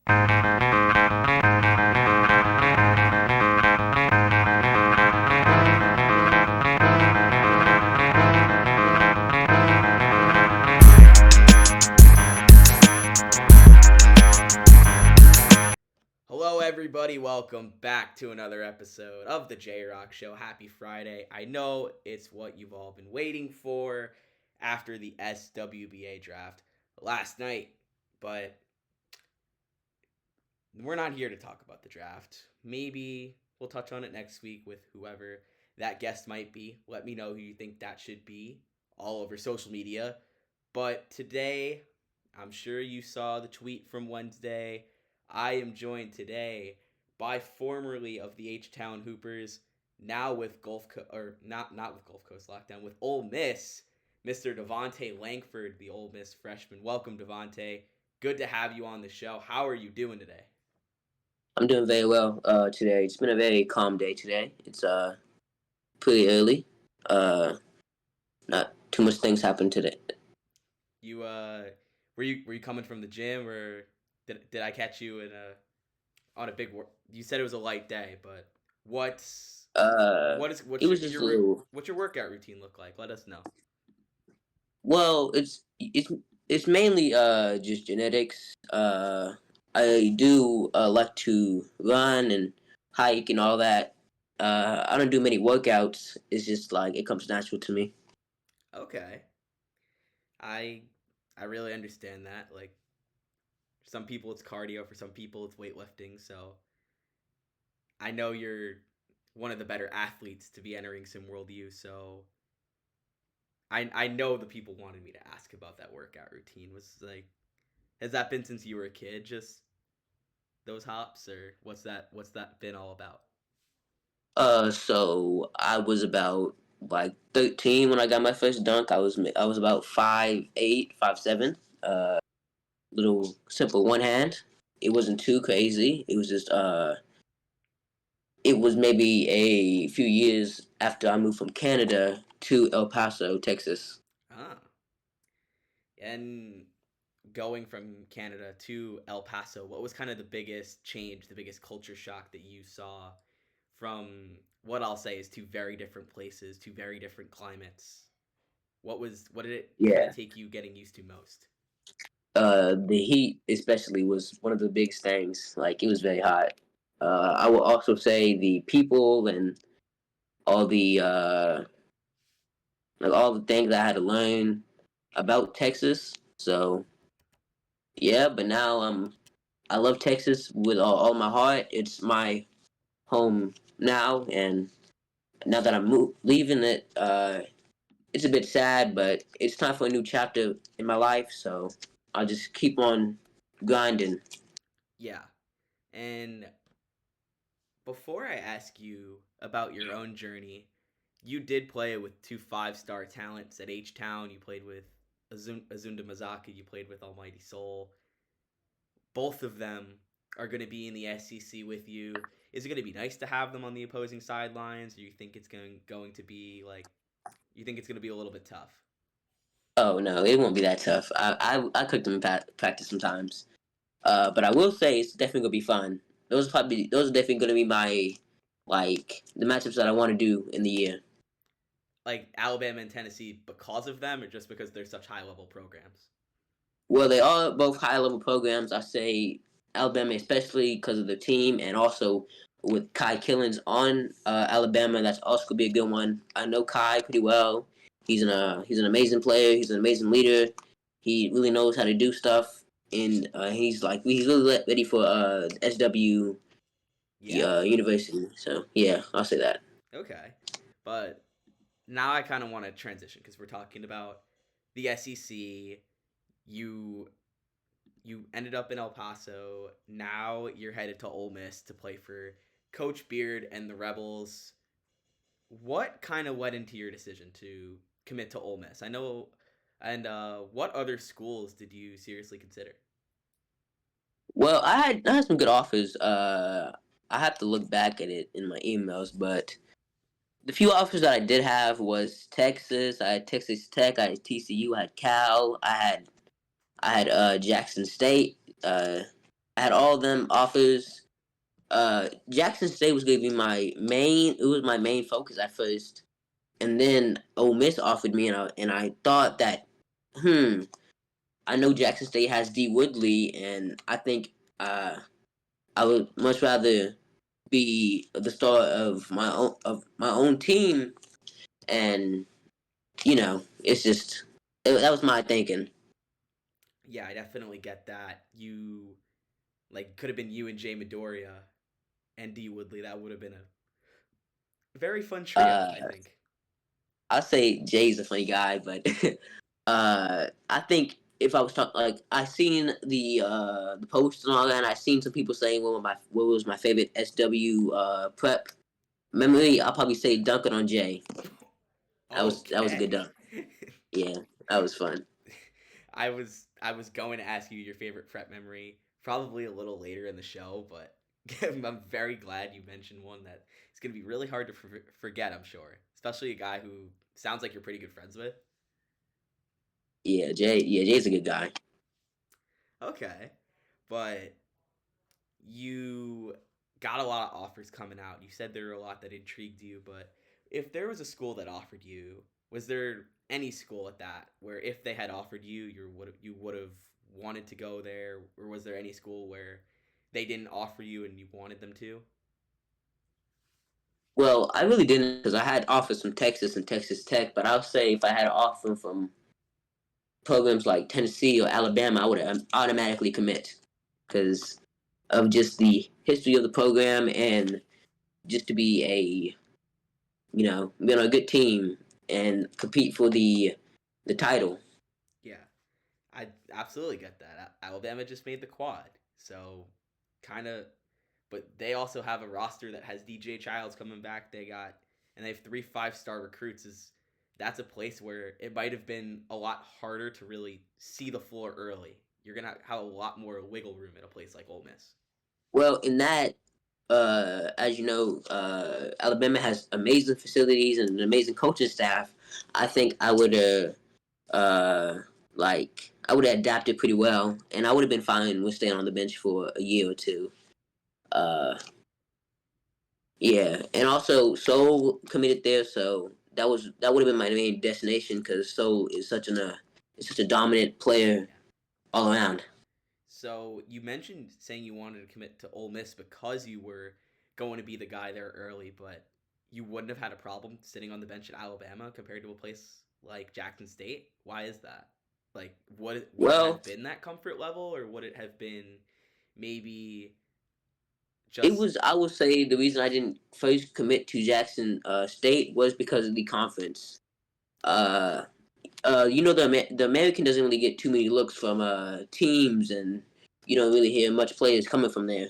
Hello, everybody. Welcome back to another episode of the J Rock Show. Happy Friday. I know it's what you've all been waiting for after the SWBA draft last night, but we're not here to talk about the draft. Maybe we'll touch on it next week with whoever that guest might be. Let me know who you think that should be all over social media. But today, I'm sure you saw the tweet from Wednesday. I am joined today by formerly of the H-Town Hoopers, now with not with Gulf Coast Lockdown, with Ole Miss, Mr. Devontae Langford, the Ole Miss freshman. Welcome, Devontae. Good to have you on the show. How are you doing today? I'm doing very well today. It's been a very calm day today. It's pretty early. Not too much things happened today. You were you coming from the gym, or did I catch you on a big work? You said it was a light day, but what's what's It was just a little. what's your workout routine look like? Let us know. Well, it's mainly just genetics. I do like to run and hike and all that. I don't do many workouts. It's just like it comes natural to me. Okay. I I really understand that. Like, for some people it's cardio, for some people it's weightlifting, so I know you're one of the better athletes to be entering SimWorld U, so I know the people wanted me to ask about that workout routine. Was like, has that been since you were a kid, just those hops, or what's that been all about? So I was about like 13 when I got my first dunk. I was about 5'8", 5'7". Little simple one hand. It wasn't too crazy. It was just it was maybe a few years after I moved from Canada to El Paso, Texas. Ah. And going from Canada to El Paso, what was kind of the biggest change, the biggest culture shock that you saw from what I'll say is two very different places, two very different climates? What did it kind Yeah. of take you getting used to most? The heat especially was one of the biggest things. Like it was very hot. I will also say the people and all the like all the things I had to learn about Texas. So yeah, but now I love Texas with all my heart. It's my home now, and now that leaving it, it's a bit sad, but it's time for a new chapter in my life. So I'll just keep on grinding. Yeah. And before I ask you about your own journey, you did play with two five-star talents at H Town. You played with Azunda Mazaka. You played with Almighty Soul. Both of them are going to be in the SEC with you. Is it going to be nice to have them on the opposing sidelines, or you think it's going to be like you think it's going to be a little bit tough? Oh no, it won't be that tough. I cooked them in practice sometimes. But I will say it's definitely gonna be fun. Those are definitely gonna be my like the matchups that I want to do in the year. Like Alabama and Tennessee because of them, or just because they're such high-level programs? Well, they are both high level programs. I say Alabama, especially because of the team, and also with Kai Killens on Alabama, that's also gonna be a good one. I know Kai pretty well. He's an amazing player. He's an amazing leader. He really knows how to do stuff, and he's really ready for SW Yeah. University. So yeah, I'll say that. Okay. But now I kind of want to transition because we're talking about the SEC. You you ended up in El Paso. Now you're headed to Ole Miss to play for Coach Beard and the Rebels. What kind of led into your decision to commit to Ole Miss? I know, and what other schools did you seriously consider? Well, I had some good offers. I have to look back at it in my emails, but the few offers that I did have was Texas. I had Texas Tech. I had TCU. I had Cal. I had Jackson State. I had all of them offers. Jackson State was gonna be my main. It was my main focus at first, and then Ole Miss offered me, and I thought that, I know Jackson State has D Woodley, and I think I would much rather be the star of my own team, and it's just that was my thinking. Yeah, I definitely get that. You like could have been you and Jay Midoriya and D Woodley. That would have been a very fun trio, I Uh, think. I say Jay's a funny guy, but I think if I was talking, like, I seen the posts and all that, and I seen some people saying what was my favorite SW prep memory. I'll probably say dunking on Jay. That was a good Okay. dunk. Yeah, that was fun. I was going to ask you your favorite prep memory probably a little later in the show, but I'm very glad you mentioned one that it's going to be really hard to forget, I'm sure. Especially a guy who sounds like you're pretty good friends with. Yeah, Jay. Yeah, Jay's a good guy. Okay. But you got a lot of offers coming out. You said there were a lot that intrigued you, but if there was a school that offered you, was there any school at that where if they had offered you, you would have wanted to go there, or was there any school where they didn't offer you and you wanted them to? Well, I really didn't because I had offers from Texas and Texas Tech, but I'll say if I had an offer from programs like Tennessee or Alabama, I would automatically commit because of just the history of the program and just to be a good team and compete for the title. Yeah, I absolutely get that. Alabama just made the quad, so kind of, but they also have a roster that has DJ Childs coming back. And they have 3 5-star recruits. Is That's a place where it might have been a lot harder to really see the floor early. You're gonna have a lot more wiggle room at a place like Ole Miss. Well, in that, as you know, Alabama has amazing facilities and an amazing coaching staff. I think I would uh, I would have adapted pretty well, and I would have been fine with staying on the bench for a year or two. Uh, yeah, and also Seoul committed there, so that would have been my main destination because Seoul is such a dominant player Yeah. all around. So you mentioned saying you wanted to commit to Ole Miss because you were going to be the guy there early, but you wouldn't have had a problem sitting on the bench at Alabama compared to a place like Jackson State. Why is that? Like, would it Well, have been that comfort level, or would it have been maybe it just was. I would say the reason I didn't first commit to Jackson State was because of the conference. Uh, the American doesn't really get too many looks from teams, and you don't really hear much players coming from there.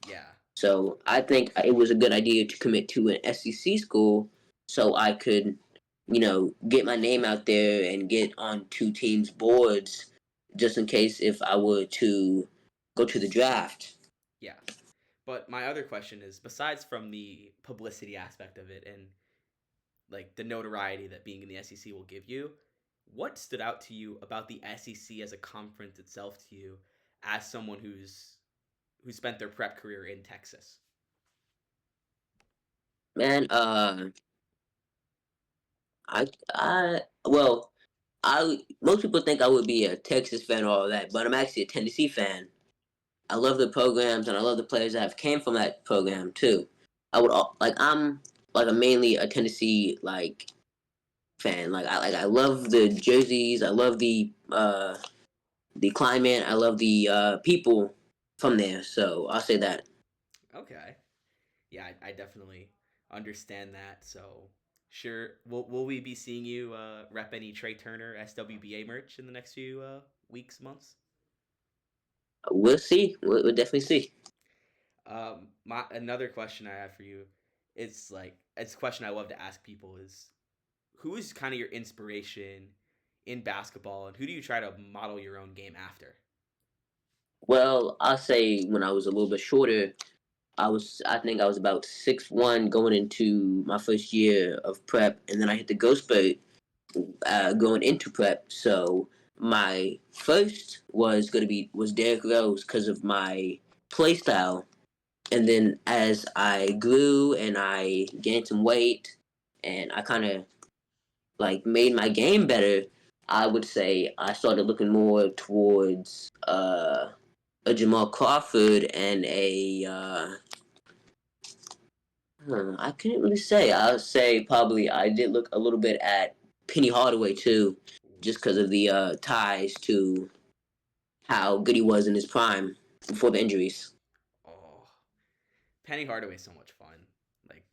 yeah, So I think it was a good idea to commit to an SEC school so I could, get my name out there and get on two teams' boards just in case if I were to go to the draft. yeah. But my other question is, besides from the publicity aspect of it and like the notoriety that being in the SEC will give you, what stood out to you about the SEC as a conference itself to you as someone who spent their prep career in Texas? Man, well, most people think I would be a Texas fan or all that, but I'm actually a Tennessee fan. I love the programs and I love the players that have came from that program too. I'm like a mainly a Tennessee fan. I love the jerseys. I love the climate. I love the people from there. So I'll say that. Okay. Yeah, I definitely understand that. So, sure, will we be seeing you rep any Trey Turner SWBA merch in the next few weeks, months? We'll see. We'll definitely see. My another question I have for you, it's a question I love to ask people is who is kind of your inspiration in basketball, and who do you try to model your own game after? Well, I'll say when I was a little bit shorter, I think I was about 6'1" going into my first year of prep, and then I hit the growth spurt going into prep. So my first was Derrick Rose because of my play style, and then as I grew and I gained some weight, and I kind of like made my game better, I would say I started looking more towards a Jamal Crawford and a I couldn't really say. I would say probably I did look a little bit at Penny Hardaway too, just because of the ties to how good he was in his prime before the injuries. Oh, Penny Hardaway's so much fun. Like,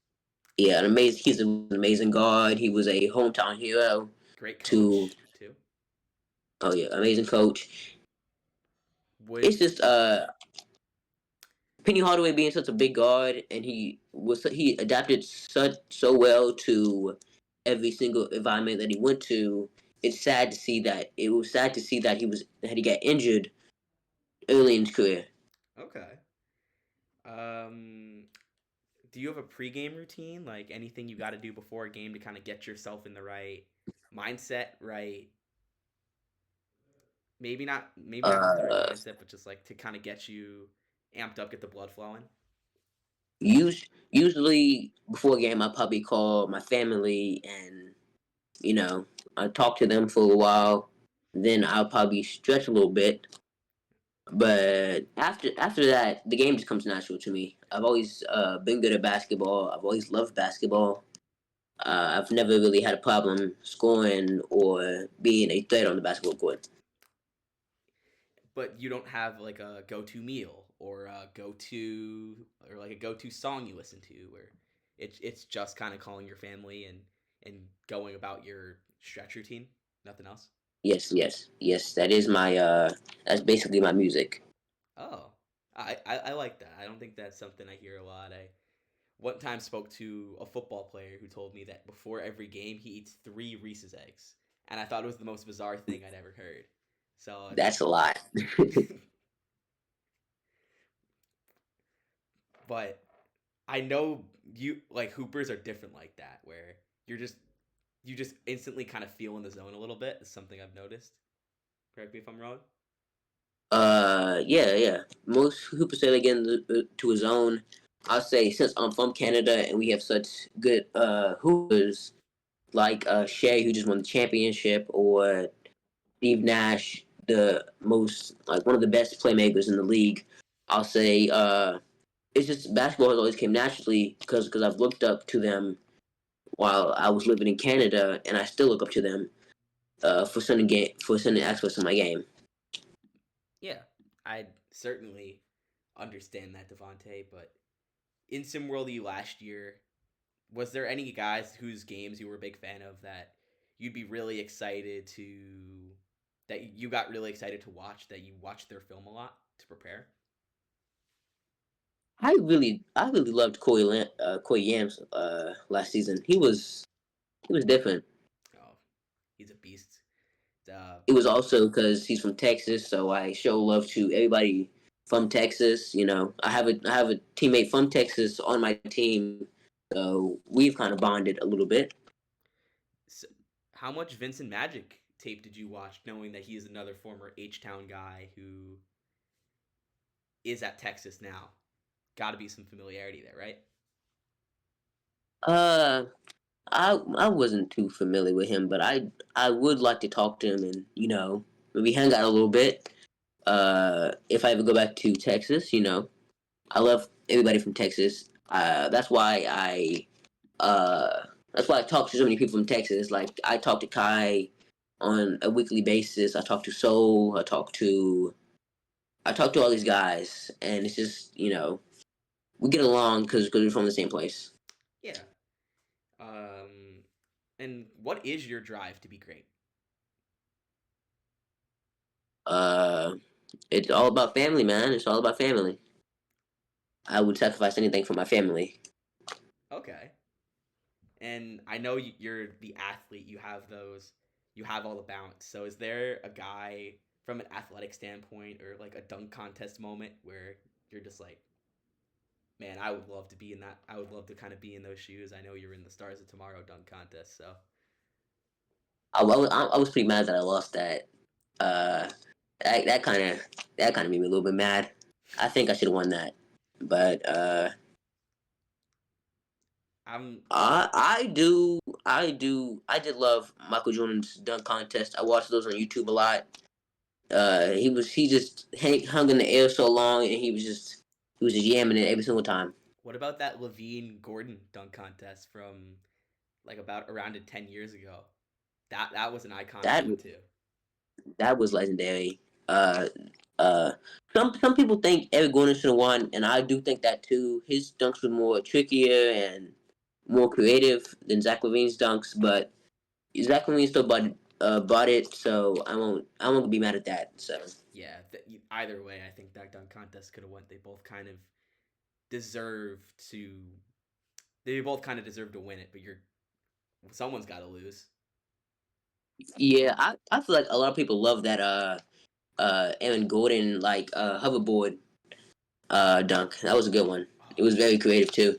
Yeah, he's an amazing guard. He was a hometown hero great to coach too. oh yeah, amazing coach. Would It's just Penny Hardaway being such a big guard, and he adapted so well to every single environment that he went to. It's sad to see that it was sad to see that he got injured early in his career. okay. Um, do you have a pregame routine? Like anything you got to do before a game to kind of get yourself in the right mindset, right? Maybe not just the right Uh, mindset, but just like to kind of get you amped up, get the blood flowing. usually before a game, I probably call my family and you know I talk to them for a while. Then I'll probably stretch a little bit. But after that, the game just comes natural to me. I've always been good at basketball. I've always loved basketball. I've never really had a problem scoring or being a threat on the basketball court. But you don't have like a go-to meal or a go-to or like a go-to song you listen to, where it's just kind of calling your family and going about your stretch routine. Nothing else. Yes. That's basically my music. Oh, I like that. I don't think that's something I hear a lot. I one time spoke to a football player who told me that before every game he eats 3 Reese's eggs, and I thought it was the most bizarre thing I'd ever heard. So That's a lot. it's, but I know you like hoopers are different like that, where you're just you just instantly kind of feel in the zone a little bit. Is something I've noticed. Correct me if I'm wrong. Yeah. Most hoopers say they get into a zone. I'll say since I'm from Canada and we have such good hoopers like Shea who just won the championship or Steve Nash, the most like one of the best playmakers in the league. I'll say it's just basketball has always came naturally because I've looked up to them while I was living in Canada, and I still look up to them for certain aspects of my game. Yeah, I certainly understand that, Devonte. But in SimWorld U last year, was there any guys whose games you were a big fan of that you'd be really excited to that you got really excited to watch, that you watched their film a lot to prepare? I really loved Corey Yams last season. He was different. Oh, he's a beast. Uh, It was also because he's from Texas, so I show love to everybody from Texas. You know, I have a teammate from Texas on my team, so we've kind of bonded a little bit. so how much Vincent Magic tape did you watch, knowing that he is another former H Town guy who is at Texas now? Got to be some familiarity there, right? Uh, I wasn't too familiar with him, but I would like to talk to him and maybe hang out a little bit. If I ever go back to Texas, I love everybody from Texas. That's why I talk to so many people from Texas. Like I talk to Kai on a weekly basis. I talk to Soul. I talk to all these guys, and it's just we get along because we're from the same place. Yeah. And what is your drive to be great? Uh, it's all about family, man. It's all about family. I would sacrifice anything for my family. Okay. And I know you're the athlete. You have all the bounce. So is there a guy from an athletic standpoint or like a dunk contest moment where you're just like, man, I would love to be in that. I would love to kind of be in those shoes. I know you're in the Stars of Tomorrow dunk contest. So I was pretty mad that I lost that. Uh, that kind of made me a little bit mad. I think I should have won that, but I'm I did love Michael Jordan's dunk contest. I watched those on YouTube a lot. He just hung in the air so long, and he was just yamming it every single time. What about that Levine Gordon dunk contest from like about around 10 years ago? That was an iconic That one too. that was legendary. Uh, uh, some people think Eric Gordon should have won, and I do think that too. His dunks were more trickier and more creative than Zach Levine's dunks, but Zach Levine still bought it, so I won't be mad at that. So Yeah, either way, I think that dunk contest could have went. They both kind of deserve to. They both kind of deserve to win it, but someone's got to lose. yeah, I feel like a lot of people love that Aaron Gordon like hoverboard dunk. That was a good one. It Oh, was very creative too.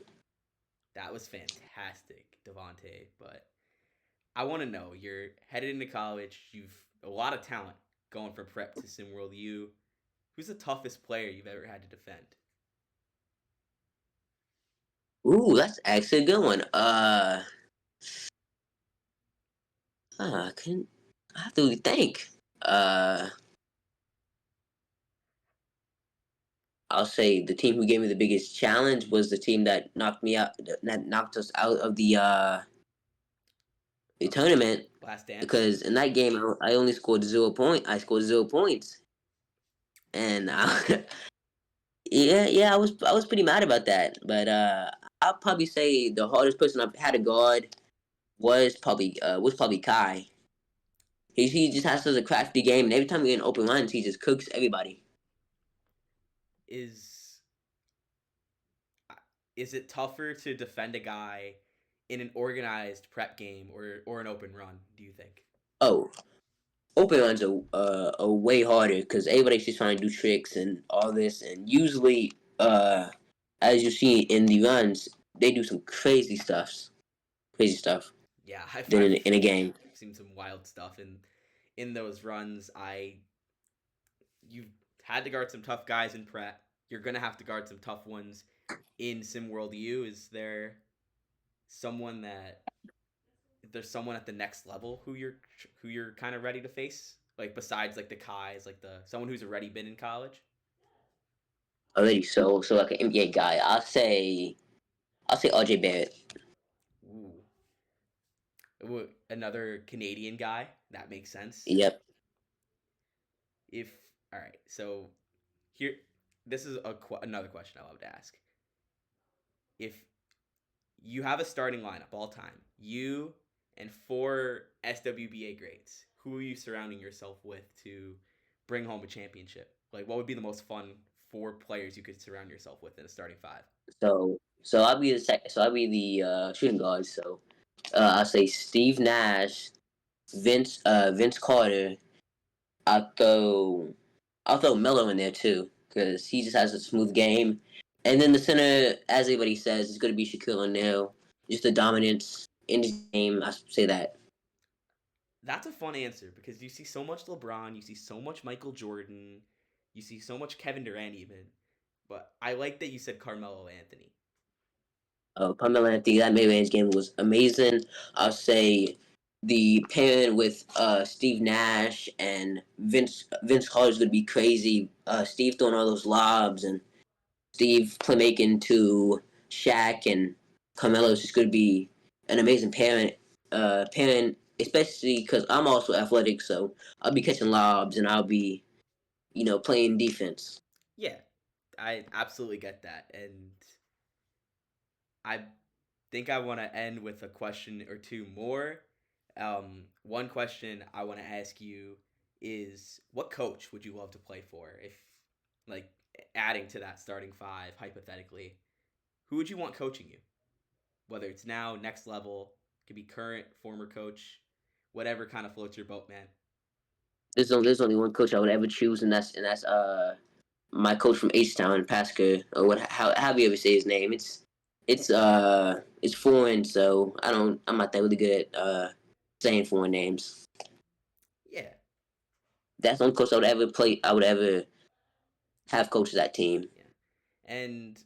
that was fantastic, Devontae. But I want to know, you're headed into college. You've a lot of talent going from prep to SimWorld U. Who's the toughest player you've ever had to defend? Ooh, that's actually a good one. I can I have to really think. Uh, I'll say the team who gave me the biggest challenge was the team that knocked us out of the tournament. Last Dance? Because in that game, I only scored 0 point. I scored 0 points, and I was pretty mad about that. But I'll probably say the hardest person I've had to guard was probably Kai. He just has such a crafty game, and every time we get in open runs, he just cooks everybody. Is is it tougher to defend a guy in an organized prep game or an open run? Do you think? Oh, open runs are way harder because everybody's just trying to do tricks and all this, and usually, as you see in the runs, they do some crazy stuff Yeah, than in a game. I've seen some wild stuff in those runs. You've had to guard some tough guys in prep. You're gonna have to guard some tough ones in SimWorld U. Someone that is there someone at the next level who you're kind of ready to face? Like besides like the Kais, like the someone who's already been in college. Already, so like an NBA guy, I'll say RJ Barrett. Ooh, another Canadian guy. That makes sense. Yep. If all right, so here, this is another question I love to ask. If you have a starting lineup all time, you and four SWBA greats, who are you surrounding yourself with to bring home a championship? Like, what would be the most fun four players you could surround yourself with in a starting five? So I'll be the so I'll be the shooting guard. So I'll say Steve Nash, Vince Carter. I'll throw I'll throw Melo in there too because he just has a smooth game. And then the center, as everybody says, is going to be Shaquille O'Neal. Just the dominance in his game. I say that. That's a fun answer because you see so much LeBron, you see so much Michael Jordan, you see so much Kevin Durant even. But I like that you said Carmelo Anthony. Carmelo Anthony, that mid-range game was amazing. I'll say the pairing with Steve Nash and Vince Carter is going to be crazy. Steve throwing all those lobs and Steve playmaking to Shaq and Carmelo is just going to be an amazing pairing, especially because I'm also athletic, so I'll be catching lobs and I'll be playing defense. Yeah, I absolutely get that. And I think I want to end with a question or two more. One question I want to ask you is what coach would you love to play for if, like, adding to that starting five, hypothetically, who would you want coaching you? Whether it's now, next level, could be current, former coach, whatever kind of floats your boat, man. There's only one coach I would ever choose, and that's my coach from H Town, Pascal, or how you ever say his name. It's foreign, so I'm not that really good at saying foreign names. Yeah, That's the only coach I would ever play. I would ever have coached that team. Yeah. And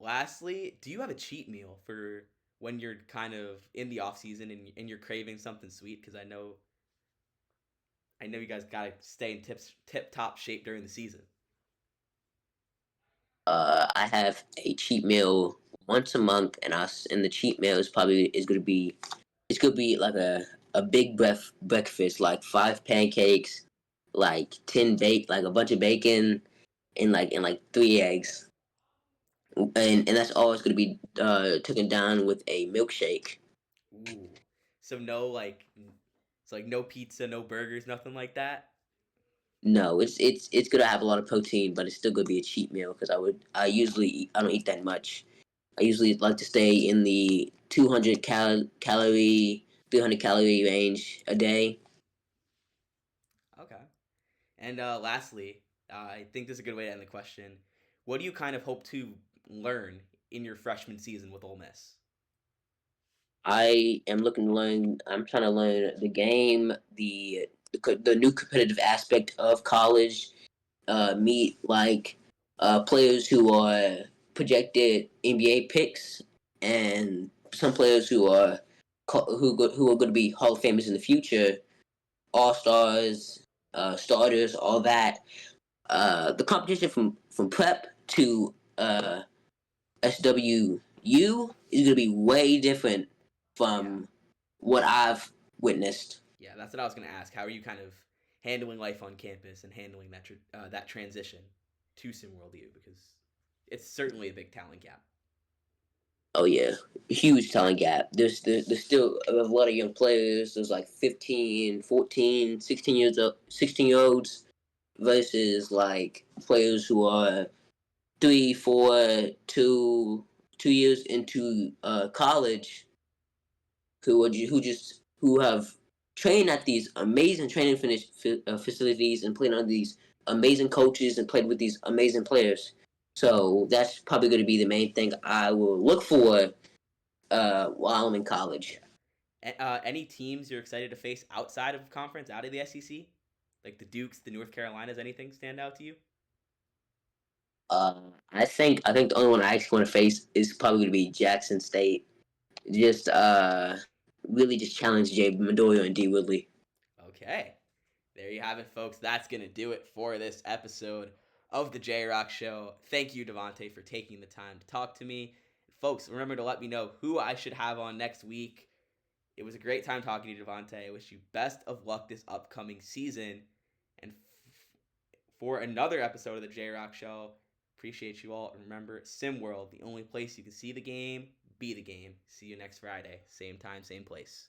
lastly, do you have a cheat meal for when you're kind of in the off season and you're craving something sweet? Because I know you guys gotta stay in tip top shape during the season. I have a cheat meal once a month, and the cheat meal is gonna be it's gonna be like a big breakfast, like 5 pancakes, like 10 like a bunch of bacon, and like 3 eggs, and that's all it's gonna be taken down with a milkshake. Ooh. So no it's like no pizza, no burgers, nothing like that. No, it's gonna have a lot of protein, but it's still gonna be a cheat meal because I don't eat that much. I usually like to stay in the 200 calorie, 300 calorie range a day. Okay. And lastly, I think this is a good way to end the question. What do you kind of hope to learn in your freshman season with Ole Miss? I am looking to learn. I'm trying to learn the game, the new competitive aspect of college. Meet like players who are projected NBA picks, and some players who are going to be Hall of Famers in the future, All Stars, starters, all that. The competition from prep to SWU is going to be way different Yeah. from what I've witnessed. Yeah, that's what I was going to ask. How are you kind of handling life on campus and handling that transition to SimWorld U? Because it's certainly a big talent gap. Oh yeah, huge talent gap. There's still a lot of young players. There's like 15, 14, 16 year olds versus like players who are 3, 4, 2 years into college who have trained at these amazing facilities and played under these amazing coaches and played with these amazing players. So that's probably going to be the main thing I will look for while I'm in college. Yeah. Any teams you're excited to face outside of conference, out of the SEC? Like the Dukes, the North Carolinas, anything stand out to you? Uh, I think the only one I actually want to face is probably going to be Jackson State. Just really just challenge Jay Madoyo and D Woodley. Okay. There you have it, folks. That's going to do it for this episode of the J Rock Show. Thank you, Devontae, for taking the time to talk to me. Folks, remember to let me know who I should have on next week. It was a great time talking to you, Devontae. I wish you best of luck this upcoming season. And for another episode of the J Rock Show, appreciate you all. And remember, SimWorld, the only place you can see the game, be the game. See you next Friday. Same time, same place.